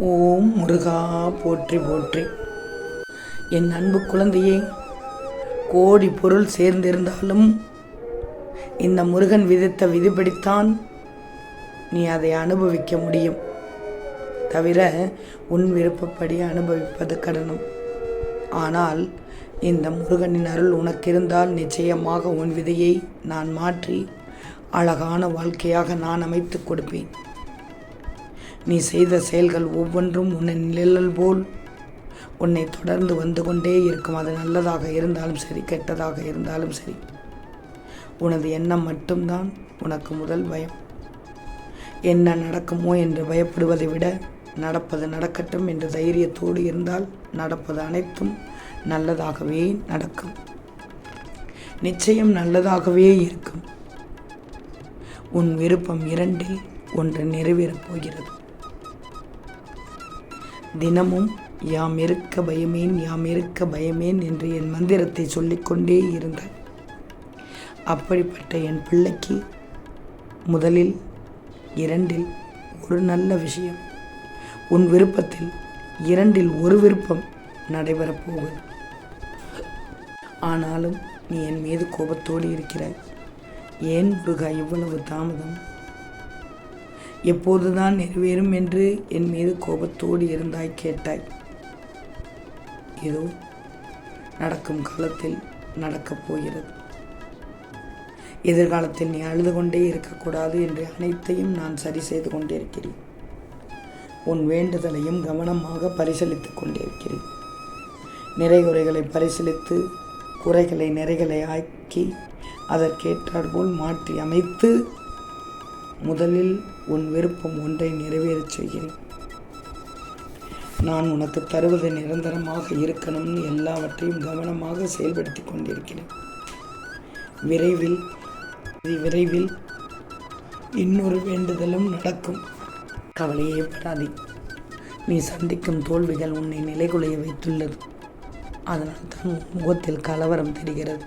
ஓம் முருகா போற்றி போற்றி. என் அன்பு குழந்தையே, கோடி பொருள் சேர்ந்திருந்தாலும் இந்த முருகன் விதித்த விதிப்படித்தான் நீ அதை அனுபவிக்க முடியும். தவிர உன் விருப்பப்படி அனுபவிப்பது கடினம். ஆனால் இந்த முருகனின் அருள் உனக்கு இருந்தால் நிச்சயமாக உன் விதியை நான் மாற்றி அழகான வாழ்க்கையாக நான் அமைத்து கொடுப்பேன். நீ செய்த செயல்கள் ஒவ்வொன்றும் உன்னை நிழல் போல் உன்னை தொடர்ந்து வந்து கொண்டே இருக்கும். அது நல்லதாக இருந்தாலும் சரி, கெட்டதாக இருந்தாலும் சரி, உனது எண்ணம் மட்டும்தான் உனக்கு முதல் பயம். என்ன நடக்குமோ என்று பயப்படுவதை விட நடப்பது நடக்கட்டும் என்று தைரியத்தோடு இருந்தால் நடப்பது அனைத்தும் நல்லதாகவே நடக்கும். நிச்சயம் நல்லதாகவே இருக்கும். உன் விருப்பம் இரண்டில் ஒன்று நிறைவேறப் போகிறது. தினமும் யாம் இருக்க பயமேன், யாம் இருக்க பயமேன் என்று என் மந்திரத்தை சொல்லிக்கொண்டே இருந்தாய். அப்படிப்பட்ட என் பிள்ளைக்கு முதலில் இரண்டில் ஒரு நல்ல விஷயம், உன் விருப்பத்தில் இரண்டில் ஒரு விருப்பம் நடைபெறப் போகுது. ஆனாலும் நீ என் மீது கோபத்தோடு இருக்கிறாய். ஏன் முருகா இவ்வளவு தாமதம்? எப்போதுதான் நிறைவேறும் என்று என் மீது கோபத்தோடு இருந்தாய் கேட்டாய். இதோ நடக்கும் காலத்தில் நடக்கப் போகிறது. எதிர்காலத்தில் நீ அழுது கொண்டே இருக்கக்கூடாது என்று அனைத்தையும் நான் சரி செய்து கொண்டிருக்கிறேன். உன் வேண்டுதலையும் கவனமாக பரிசீலித்துக் கொண்டிருக்கிறேன். நிறைகுறைகளை பரிசீலித்து குறைகளை நிறைகளை ஆக்கி அதற்கேற்றாற்போல் மாற்றி அமைத்து முதலில் உன் விருப்பம் ஒன்றை நிறைவேறச் செய்கிறேன். நான் உனக்கு தருவது நிரந்தரமாக இருக்கணும்னு எல்லாவற்றையும் கவனமாக செயல்படுத்தி கொண்டிருக்கிறேன். விரைவில் இன்னொரு வேண்டுதலும் நடக்கும். கவலையே படாதே. நீ சந்திக்கும் தோல்விகள் உன்னை நிலைகுலைய வைத்துள்ளது. அதனால் தான் முகத்தில் கலவரம் தெரிகிறது.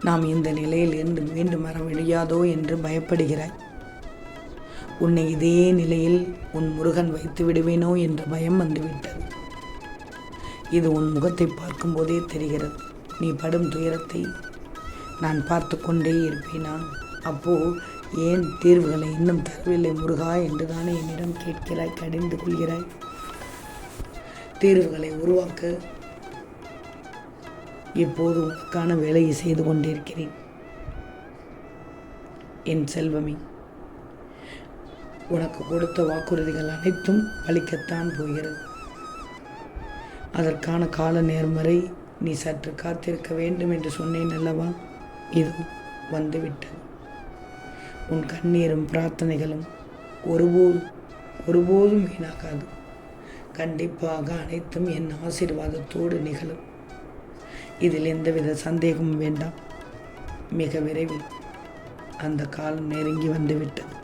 நாம் இந்த நிலையில் இருந்து மீண்டும் வர முடியாதோ என்று பயப்படுகிறாய். உன்னை இதே நிலையில் உன் முருகன் வைத்து விடுவேனோ என்ற பயம் வந்துவிட்டது. இது உன் முகத்தை பார்க்கும்போதே தெரிகிறது. நீ படும் துயரத்தை நான் பார்த்து கொண்டே இருப்பேனா? அப்போ ஏன் தீர்வுகளை இன்னும் தரவில்லை முருகா என்று தானே என்னிடம் கேட்கிறாய், கடிந்து கொள்கிறாய். தீர்வுகளை உருவாக்க இப்போது உனக்கான வேலையை செய்து கொண்டிருக்கிறேன். என் செல்வமே, உனக்கு கொடுத்த வாக்குறுதிகள் அனைத்தும் பலிக்கத்தான் போகிறது. அதற்கான கால நேரம் வரை நீ சற்று காத்திருக்க வேண்டும் என்று சொன்னேன் அல்லவா? இது வந்துவிட்டது. உன் கண்ணீரும் பிரார்த்தனைகளும் ஒருபோதும் வீணாகாது. கண்டிப்பாக அனைத்தும் என் ஆசீர்வாதத்தோடு நிகழும். இதில் எந்தவித சந்தேகமும் வேண்டாம். மிக விரைவில் அந்த காலம் நெருங்கி வந்துவிட்டது.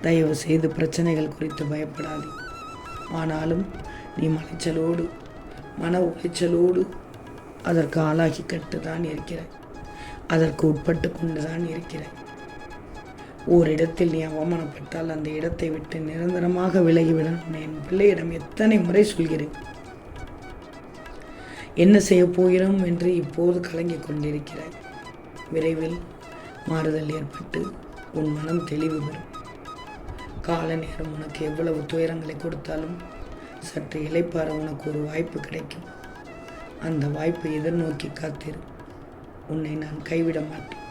தயவு செய்து பிரச்சனைகள் குறித்து பயப்படாதே. ஆனாலும் நீ மன உளைச்சலோடு அதற்கு ஆளாகி கட்டுதான் இருக்கிறாய். அதற்கு உட்பட்டு கொண்டுதான் இருக்கிறாய். ஓரிடத்தில் நீ அவமானப்பட்டால் அந்த இடத்தை விட்டு நிரந்தரமாக விலகிவிடணும். என் பிள்ளையிடம் எத்தனை முறை சொல்கிறேன். என்ன செய்ய போகிறோம் என்று இப்போது கலங்கிக் கொண்டிருக்கிறாய். விரைவில் மாறுதல் ஏற்பட்டு உன் மனம் தெளிவு பெறும். கால நேரம் உனக்கு எவ்வளவு துயரங்களை கொடுத்தாலும் சற்று இளைப்பாற உனக்கு ஒரு வாய்ப்பு கிடைக்கும். அந்த வாய்ப்பை எதிர்நோக்கி காத்திரு. உன்னை நான் கைவிட மாட்டேன்.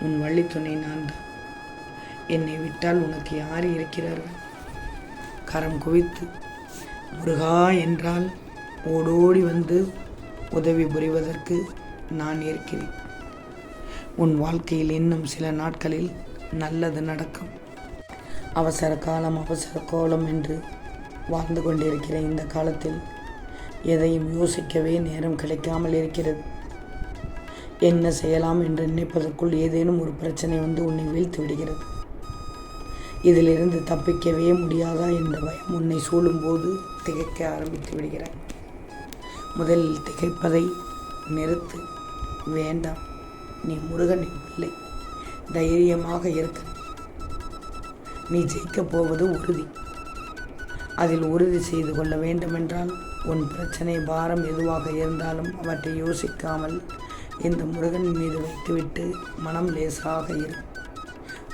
உன் வழித்துணை நான் தான். என்னை விட்டால் உனக்கு யார் இருக்கிறார்கள்? கரம் குவித்து முருகா என்றால் ஓடோடி வந்து உதவி புரிவதற்கு நான் இருக்கிறேன். உன் வாழ்க்கையில் இன்னும் சில நாட்களில் நல்லது நடக்கும். அவசர காலம் அவசர கோலம் என்று வாழ்ந்து கொண்டிருக்கிற இந்த காலத்தில் எதையும் யோசிக்கவே நேரம் கிடைக்காமல் இருக்கிறது. என்ன செய்யலாம் என்று நினைப்பதற்குள் ஏதேனும் ஒரு பிரச்சனை வந்து உன்னை வீழ்த்து விடுகிறது. இதிலிருந்து தப்பிக்கவே முடியாதா என்ற பயம் உன்னை சூழும்போது திகைக்க ஆரம்பித்து விடுகிறாய். முதலில் திகைப்பதை நிறுத்து. வேண்டாம். நீ முருகனின் பிள்ளை. தைரியமாக இருக்க. நீ ஜெயிக்கப் போவது உறுதி. அதில் உறுதி செய்து கொள்ள வேண்டுமென்றால் உன் பிரச்சனை பாரம் எதுவாக இருந்தாலும் அவற்றை யோசிக்காமல் இந்த முருகன் மீது வைத்துவிட்டு மனம் லேசாக இரு.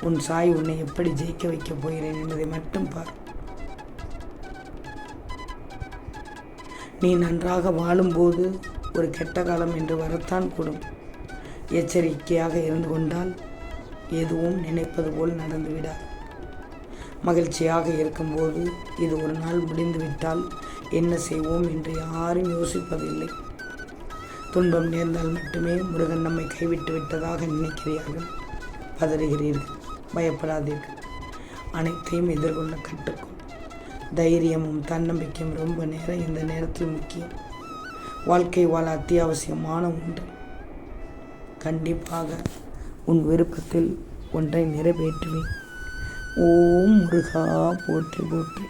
உன் சாய் உன்னை எப்படி ஜெயிக்க வைக்கப் போகிறேன் என்பதை மட்டும் பார். நீ நன்றாக வாழும்போது ஒரு கெட்ட காலம் என்று வரத்தான் கூடும். எச்சரிக்கையாக இருந்து கொண்டால் எதுவும் நினைப்பது போல் நடந்துவிடாது. மகிழ்ச்சியாக இருக்கும்போது இது ஒரு நாள் முடிந்துவிட்டால் என்ன செய்வோம் என்று யாரும் யோசிப்பதில்லை. துன்பம் நேர்ந்தால் மட்டுமே முருகன் நம்மை கைவிட்டு விட்டதாக நினைக்கிறீர்கள். பதறுகிறீர்கள். பயப்படாதீர்கள். அனைத்தையும் எதிர்கொள்ள கற்றுக்கொள். தைரியமும் தன்னம்பிக்கையும் ரொம்ப நேரம் இந்த நேரத்தில் முக்கியம். வாழ்க்கை வாழ அத்தியாவசியமான ஒன்று. கண்டிப்பாக உன் விருப்பத்தில் ஒன்றை நிறைவேற்றுவேன். ஓம் முருகா போற்றி போற்றி.